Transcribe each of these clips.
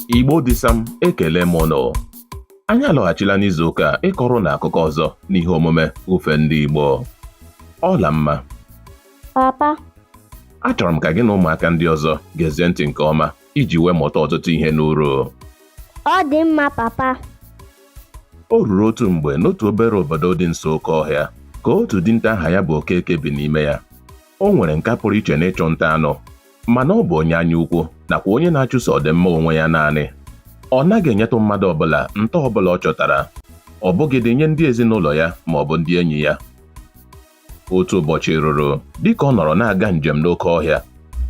Igbo dị sam ekele m ụnụ. Anyị alọghachila n'izu ụka ịkọrọ na akụkọ ọzọ n'ihe omume ofe ndị Igbo. Ọla mma. Papa. Achọrọ m ka gị na ụmụaka ndị ọzọ gezie ntị nke ọma iji wee mụta ọtụtụ ihe n'uru. Ọ dị mma, papa. O ruru otu mgbe n'otu obere obodo dị nso oke ọhịa ka otu dinta aha ya bụ Okeke bi n'ime ya. O nwere nka pụrụ iche n'ịchụ nta anụ, mana ọ bụ onye anya ukwu nakwa onye na-achụso ọdịmma onwe ya naanị. Ọ naghị enyetụ mmadụ ọbụla nta ọbụla ọ chọtara, ọ bụghịdị nye ndị ezinụlọ ya ma ọ bụ ndị enyi ya. Otu ụbọchị ruru, dịka ọ nọrọ na-aga njem n'oke ọhịa,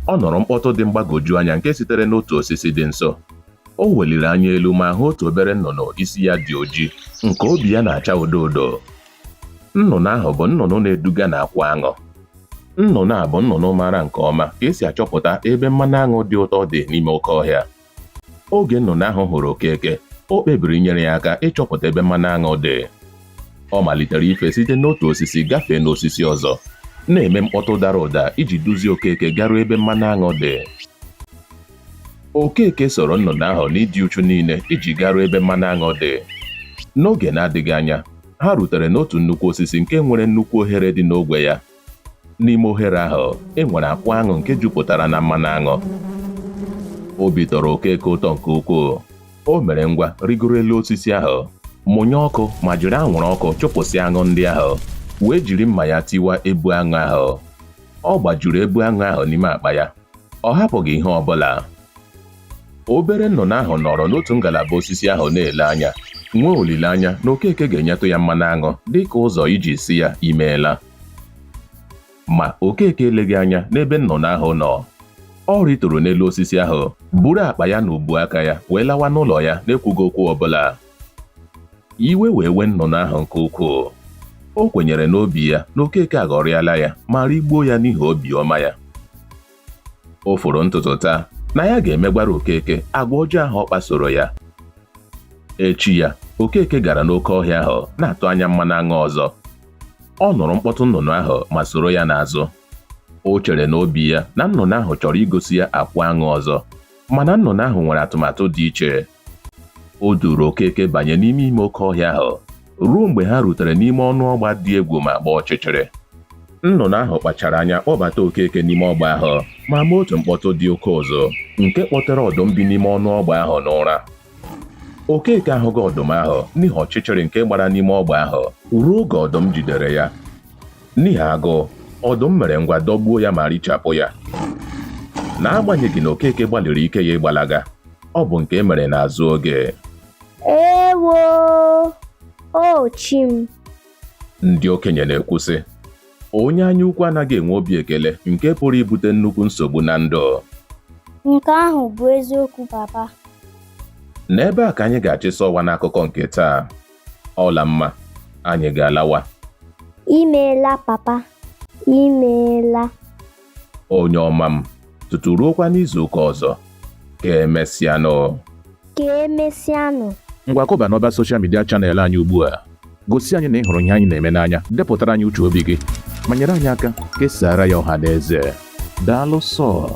ọ nọrọ mkpọtụ dị mgbagwoju anya nke sitere n'otu osisi dị nso. O weliri anya elu ma hụ otu obere nnụnụ isi ya dị ojii nke obi ya na-acha odo odo. Nnụnụ ahụ bụ nnụnụ na-eduga n'akwa aṅụ. Nnụnụ a bụ nnụnụ maara nke ọma ka esi achọpụta ebe mmanụ aṅụ dị ụtọ dị n'ime oke ọhịa. Oge nnụnụ ahụ hụrụ Okeke, o kpebiri inyere ya aka ịchọpụta ebe mmanụ aṅụ dị. Ọ malitere ife site n'otu osisi gafee n'osisi ọzọ, na-eme mkpọtụ dara ụda iji duzie Okeke garuo ebe mmanụ aṅụ dị. Okeke soro nnụnụ ahụ n'ịdị uchu niile iji garuo ebe mmanụ aṅụ dị. N'oge na-adịghị anya, ha rutere n'otu nnukwu osisi nke nwere nnukwu ohere dị n'ogwe ya. N'ime ohere ahụ, e nwere akwa aṅụ nke jupụtara na mmanụ aṅụ. Obi tọrọ Okeke ụtọ nke ukwuu. O mere ngwa rigoro elu osisi ahụ, mụnye ọkụ ma jiri anwụrụ ọkụ chụpụsịa aṅụ ndị ahụ, wee jiri mma ya tiwa ebu aṅụ ahụ. Ọ gbajuru ebu aṅụ ahụ n'ime akpa ya. Ọ hapụghị ihe ọbụla. Obere nnụnụ ahụ nọrọ n'otu ngalaba osisi ahụ na-ele anya, nwee olileanya na Okeke ga-enyetụ ya mmanụ aṅụ dịka ụzọ iji si ya imeela. Ma Okeke eleghị anya n'ebe nnụnụ ahụ nọ. Ọ rịtụrụ n'elu osisi ahụ, buru akpa ya na ubu aka ya wee lawa n'ụlọ ya na-ekwughị okwu ọbụla. Iwe wee wee nnụnụ ahụ nke ukwuu. O kwenyere n'obi ya na Okeke aghọrịala ya ma rigbuo ya n'ihi obiọma ya. O furu ntutu taa na ya ga-emegwara Okeke agwa ọjọọ ahụ ọ kpasoro ya. Echi ya, Okeke gara n'oke ọhịa ahụ na-atụ anya mmanụ aṅụ ọzọ. Ọ nụrụ mkpọtụ nnụnụ ahụ ma soro ya n'azụ. O chere n'obi ya na nnụnụ ahụ chọrọ igosi ya akwa aṅụ ọzọ, mana nnụnụ ahụ nwere atụmatụ dị iche. O duru Okeke banye n'ime oke ọhịa ahụ ruo mgbe ha rutere n'ime ọnụ ọgba dị egwu ma gba ọchịchịrị. Nnụnụ ahụ kpachara anya kpọbata Okeke n'ime ọgba ahụ ma mee otu mkpọtụ dị oke ụzọ nke kpọtere ọdụm bi n'ime ọnụ ọgba ahụ n'ụra. Okeke ahụghị ọdụm ahụ n'ihi ọchịchịrị nke gbara n'ime ọgba ahụ ruo oge ọdụm jidere ya. N'ihi agụụ, ọdụm mere ngwa dọgbuo ya ma richapụ ya. N'agbanyeghị na Okeke gbalịrị ike ya ịgbalaga, ọ bụ nke mere n'azụ oge. Ewo! O chi m! Ndị okenye na-ekwusị, onye anya ukwu anaghị enwe obi ekele nke pụrụ ibute nnukwu nsogbu na ndụ. Nke ahụ bụ eziokwu, papa. N'ebe a ka anyị ga-achịsa ọwa n'akụkọ nke taa. Ọla mma, anyị ga-alawa. Imeela, papa. Imeela. Onye ọma m, tutu ruokwa n'izu ụka ọzọ. Ka emesịanụ. Ka emesịanụ. Ngwa kọba n'ọba soshal midia chanel anyị ugbu a. Gosi anyị na ị hụrụ ihe anyị na-eme n'anya, depụtara anyị uche obi gị, ma nyere anyị aka kesara ya ọha na eze. Daalụ sọ.